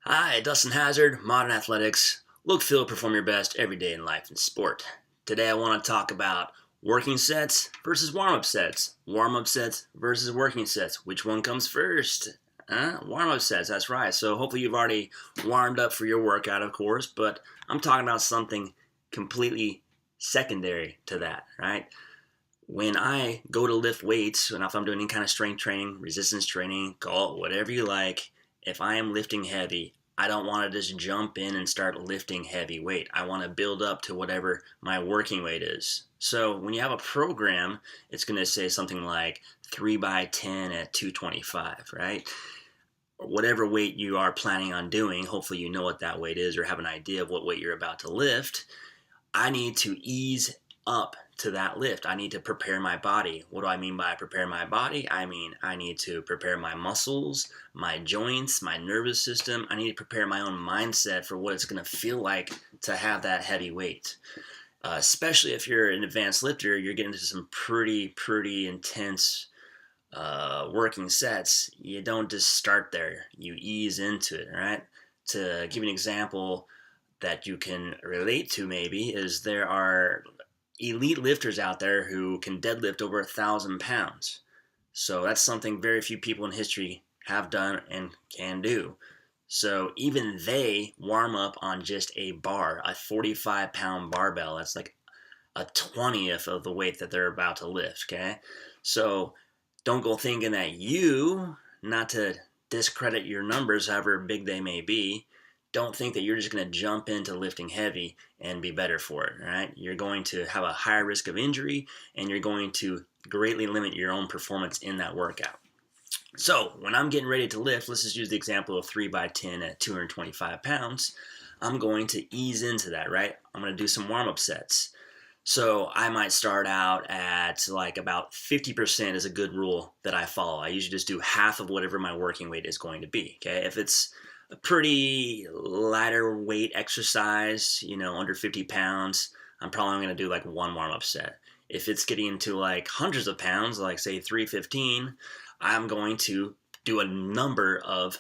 Hi, Dustin Hassard, Modern Athletics. Look, feel, perform your best every day in life and sport. Today I want to talk about working sets versus warm-up sets. Warm-up sets versus working sets. Which one comes first? Warm-up sets, that's right. So hopefully you've already warmed up for your workout, of course, but I'm talking about something completely secondary to that, right? When I go to lift weights, and if I'm doing any kind of strength training, resistance training, call it whatever you like, if I am lifting heavy, I don't want to just jump in and start lifting heavy weight. I want to build up to whatever my working weight is. So when you have a program, it's going to say something like 3 by 10 at 225, right? Or whatever weight you are planning on doing, hopefully you know what that weight is or have an idea of what weight you're about to lift. I need to ease up to that lift. I need to prepare my body. What do I mean by prepare my body? I mean, I need to prepare my muscles, my joints, my nervous system. I need to prepare my own mindset for what it's going to feel like to have that heavy weight. Especially if you're an advanced lifter, you're getting into some pretty intense working sets. You don't just start there. You ease into it, right? To give you an example that you can relate to maybe is there are elite lifters out there who can deadlift over 1,000 pounds. So that's something very few people in history have done and can do. So even they warm up on just a bar, a 45-pound barbell. That's like a 20th of the weight that they're about to lift, okay? So don't go thinking that not to discredit your numbers, however big they may be, don't think that you're just going to jump into lifting heavy and be better for it, right? You're going to have a higher risk of injury and you're going to greatly limit your own performance in that workout. So when I'm getting ready to lift, let's just use the example of 3 by 10 at 225 pounds. I'm going to ease into that, right? I'm going to do some warm-up sets. So I might start out at like about 50% is a good rule that I follow. I usually just do half of whatever my working weight is going to be, okay? If it's a pretty lighter weight exercise, under 50 pounds, I'm probably going to do like one warm-up set. If it's getting into like hundreds of pounds, like say 315, I'm going to do a number of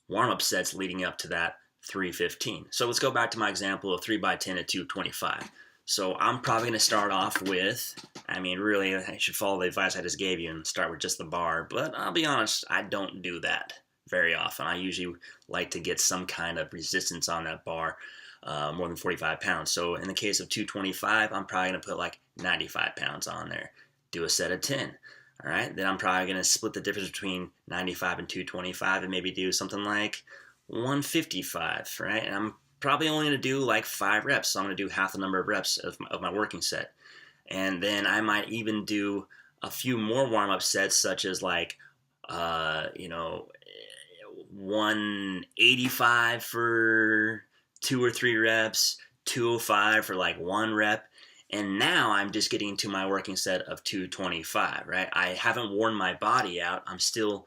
warm-up sets leading up to that 315. So let's go back to my example of 3 by 10 at 225. So I'm probably going to start off with, really, I should follow the advice I just gave you and start with just the bar. But I'll be honest, I don't do that very often. I usually like to get some kind of resistance on that bar, more than 45 pounds. So in the case of 225, I'm probably going to put like 95 pounds on there. Do a set of 10. All right, then I'm probably going to split the difference between 95 and 225 and maybe do something like 155, right? And I'm probably only going to do like 5 reps, so I'm going to do half the number of reps of my working set. And then I might even do a few more warm-up sets, such as like, 185 for 2 or 3 reps, 205 for like 1 rep. And now I'm just getting to my working set of 225, right? I haven't worn my body out. I'm still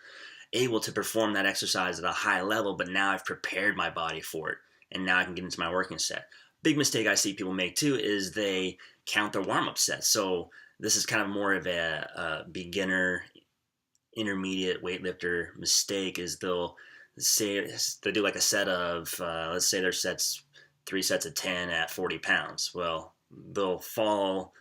able to perform that exercise at a high level, but now I've prepared my body for it. And now I can get into my working set. Big mistake I see people make too is they count their warm-up sets. So this is kind of more of a beginner, intermediate weightlifter mistake is they'll do like a set of, let's say their sets, 3 sets of 10 at 40 pounds. Well, they'll follow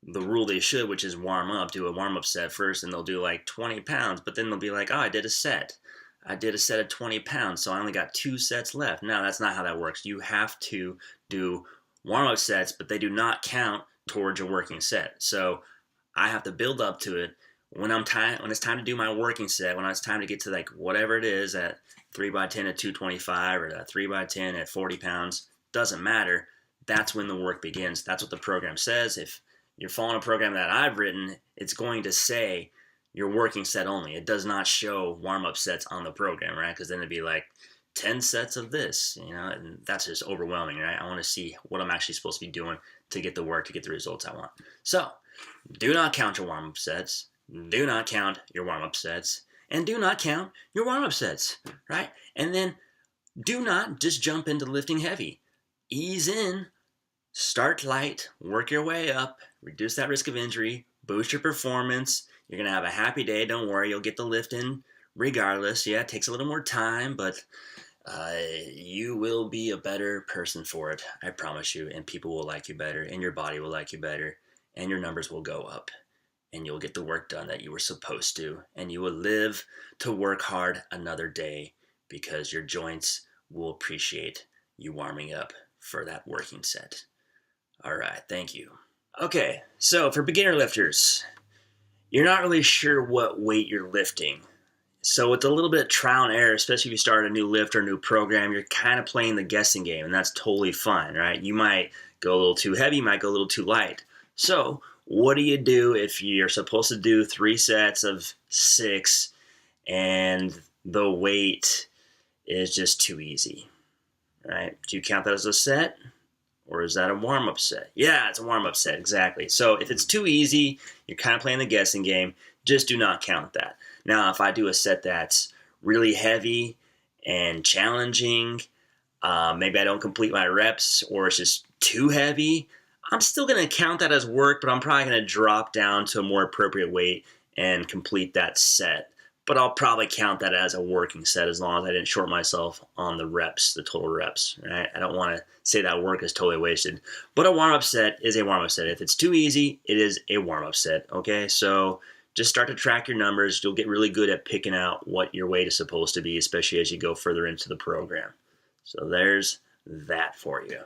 the rule they should, which is do a warm-up set first, and they'll do like 20 pounds, but then they'll be like, oh, I did a set of 20 pounds, so I only got 2 sets left. No, that's not how that works. You have to do warm-up sets, but they do not count towards your working set. So I have to build up to it. When it's time to do my working set, when it's time to get to like whatever it is at 3 by 10 at 225 or at 3 by 10 at 40 pounds, doesn't matter. That's when the work begins. That's what the program says. If you're following a program that I've written, it's going to say your working set only. It does not show warm-up sets on the program, right? Because then it'd be like 10 sets of this, and that's just overwhelming, right? I want to see what I'm actually supposed to be doing to get the work, to get the results I want. So do not count your warm-up sets. Do not count your warm-up sets. And do not count your warm-up sets, right? And then do not just jump into lifting heavy. Ease in, start light, work your way up, reduce that risk of injury, boost your performance. You're going to have a happy day. Don't worry, you'll get the lift in regardless. Yeah, it takes a little more time, but You will be a better person for it. I promise you. And people will like you better, and your body will like you better, and your numbers will go up, and you'll get the work done that you were supposed to, and you will live to work hard another day because your joints will appreciate you warming up for that working set. All right, thank you. Okay, so for beginner lifters, you're not really sure what weight you're lifting. So with a little bit of trial and error, especially if you start a new lift or a new program, you're kind of playing the guessing game, and that's totally fine, right? You might go a little too heavy, you might go a little too light. So what do you do if you're supposed to do 3 sets of 6 and the weight is just too easy, right? Do you count that as a set? Or is that a warm-up set? Yeah, it's a warm-up set, exactly. So if it's too easy, you're kind of playing the guessing game, just do not count that. Now, if I do a set that's really heavy and challenging, maybe I don't complete my reps or it's just too heavy, I'm still going to count that as work, but I'm probably going to drop down to a more appropriate weight and complete that set. But I'll probably count that as a working set as long as I didn't short myself on the reps, the total reps, right? I don't want to say that work is totally wasted. But a warm-up set is a warm-up set. If it's too easy, it is a warm-up set, okay? So just start to track your numbers. You'll get really good at picking out what your weight is supposed to be, especially as you go further into the program. So there's that for you.